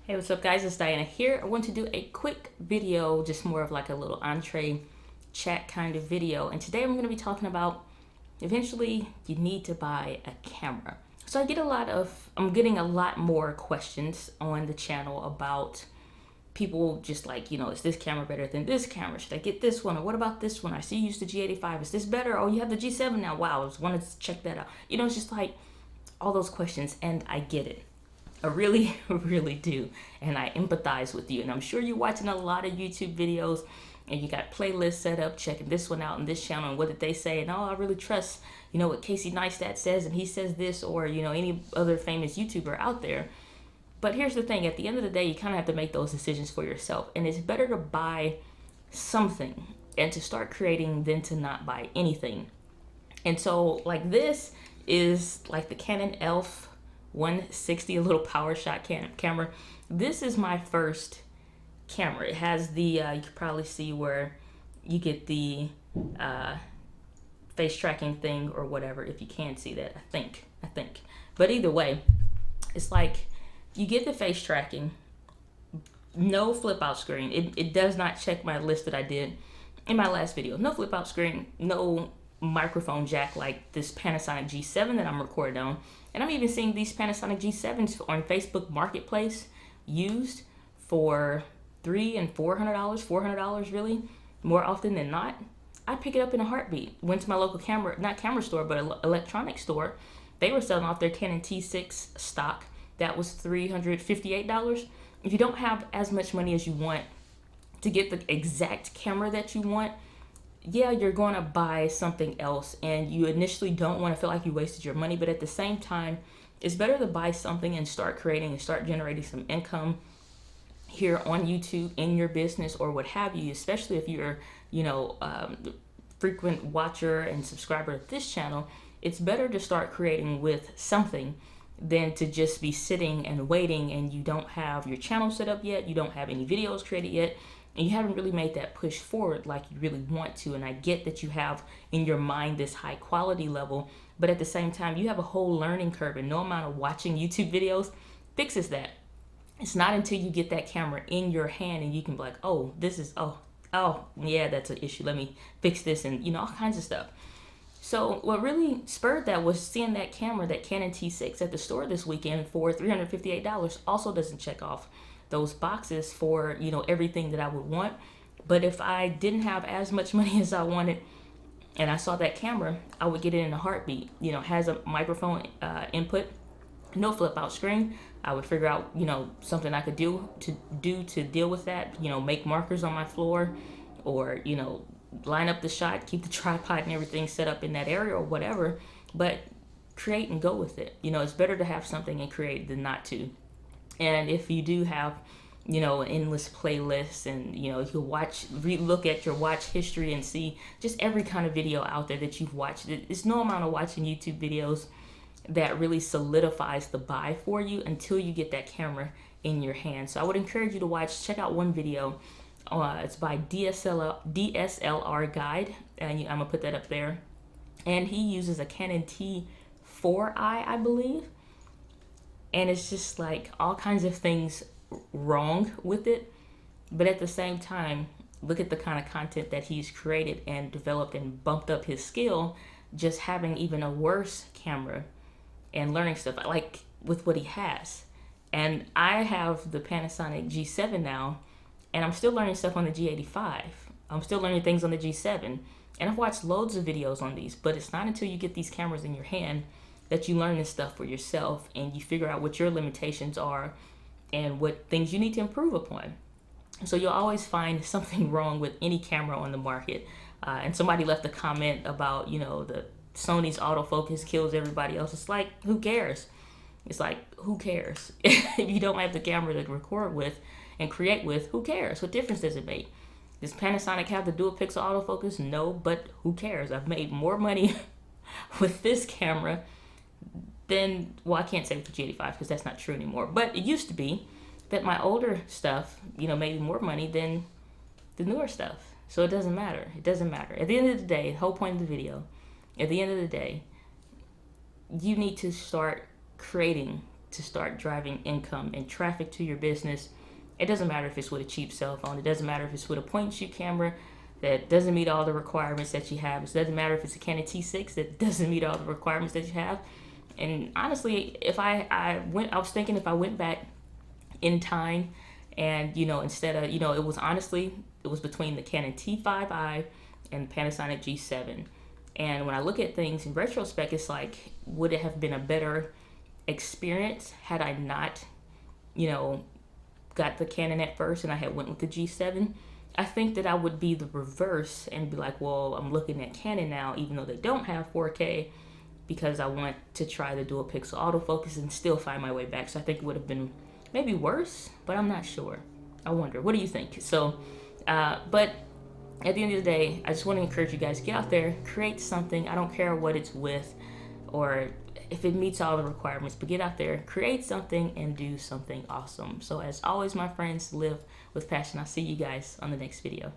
Hey, what's up guys? It's Diana here. I want to do a quick video, just more of like a little entree chat kind of video. And today I'm going to be talking about eventually you need to buy a camera. So I'm getting a lot more questions on the channel about people just like, is this camera better than this camera? Should I get this one? Or what about this one? I see you use the G85. Is this better? Oh, you have the G7 now. Wow, I just wanted to check that out. It's just like all those questions, and I get it. I really, really do. And I empathize with you. And I'm sure you're watching a lot of YouTube videos and you got playlists set up, checking this one out and this channel and what did they say? And I really trust, what Casey Neistat says and he says this, or, any other famous YouTuber out there. But here's the thing, at the end of the day, you kind of have to make those decisions for yourself. And it's better to buy something and to start creating than to not buy anything. And so like this is like the Canon ELPH 160, a little power shot camera. This is my first camera. It has the you can probably see where you get the face tracking thing or whatever, if you can see that. I think but either way, it's like you get the face tracking, no flip out screen. It does not check my list that I did in my last video. No flip out screen, no microphone jack like this Panasonic G7 that I'm recording on. And I'm even seeing these Panasonic G7s on Facebook Marketplace used for $300 and $400 really, more often than not. I pick it up in a heartbeat. Went to my local not camera store, but electronic store. They were selling off their Canon T6 stock. That was $358. If you don't have as much money as you want to get the exact camera that you want, yeah, you're going to buy something else, and you initially don't want to feel like you wasted your money, but at the same time, it's better to buy something and start creating and start generating some income here on YouTube in your business or what have you, especially if you're, frequent watcher and subscriber of this channel. It's better to start creating with something than to just be sitting and waiting and you don't have your channel set up yet, you don't have any videos created yet, and you haven't really made that push forward like you really want to. And I get that you have in your mind this high quality level, but at the same time, you have a whole learning curve, and no amount of watching YouTube videos fixes that. It's not until you get that camera in your hand and you can be like, oh, this is, oh, yeah, that's an issue. Let me fix this, and all kinds of stuff. So what really spurred that was seeing that camera, that Canon T6 at the store this weekend for $358. Also doesn't check off those boxes for, everything that I would want. But if I didn't have as much money as I wanted and I saw that camera, I would get it in a heartbeat. Has a microphone input, no flip out screen. I would figure out, something I could do to deal with that, make markers on my floor, or, line up the shot, keep the tripod and everything set up in that area or whatever, but create and go with it. It's better to have something and create than not to. And if you do have, endless playlists, and, you can look at your watch history and see just every kind of video out there that you've watched. It's no amount of watching YouTube videos that really solidifies the buy for you until you get that camera in your hand. So I would encourage you to check out one video. It's by DSLR Guide, and I'm gonna put that up there. And he uses a Canon T4i, I believe. And it's just like all kinds of things wrong with it. But at the same time, look at the kind of content that he's created and developed and bumped up his skill, just having even a worse camera and learning stuff like with what he has. And I have the Panasonic G7 now, and I'm still learning stuff on the G85. I'm still learning things on the G7. And I've watched loads of videos on these, but it's not until you get these cameras in your hand that you learn this stuff for yourself and you figure out what your limitations are and what things you need to improve upon. So you'll always find something wrong with any camera on the market. And somebody left a comment about, the Sony's autofocus kills everybody else. It's like, who cares? It's like, who cares? If you don't have the camera to record with and create with, who cares? What difference does it make? Does Panasonic have the dual pixel autofocus? No, but who cares? I've made more money with this camera than, well, I can't say with the G85 because that's not true anymore. But it used to be that my older stuff, made more money than the newer stuff. So it doesn't matter. It doesn't matter. At the end of the day, the whole point of the video, at the end of the day, you need to start creating to start driving income and traffic to your business. It doesn't matter if it's with a cheap cell phone. It doesn't matter if it's with a point and shoot camera that doesn't meet all the requirements that you have. It doesn't matter if it's a Canon T6 that doesn't meet all the requirements that you have. And honestly, if I was thinking if I went back in time and, instead of, it was between the Canon T5i and Panasonic G7. And when I look at things in retrospect, it's like, would it have been a better experience had I not, got the Canon at first and I had went with the G7? I think that I would be the reverse and be like, well, I'm looking at Canon now, even though they don't have 4K, because I want to try the dual pixel autofocus and still find my way back. So I think it would have been maybe worse, but I'm not sure. I wonder, what do you think? So, but at the end of the day, I just want to encourage you guys, get out there, create something. I don't care what it's with or if it meets all the requirements, but get out there, create something, and do something awesome. So as always, my friends, live with passion. I'll see you guys on the next video.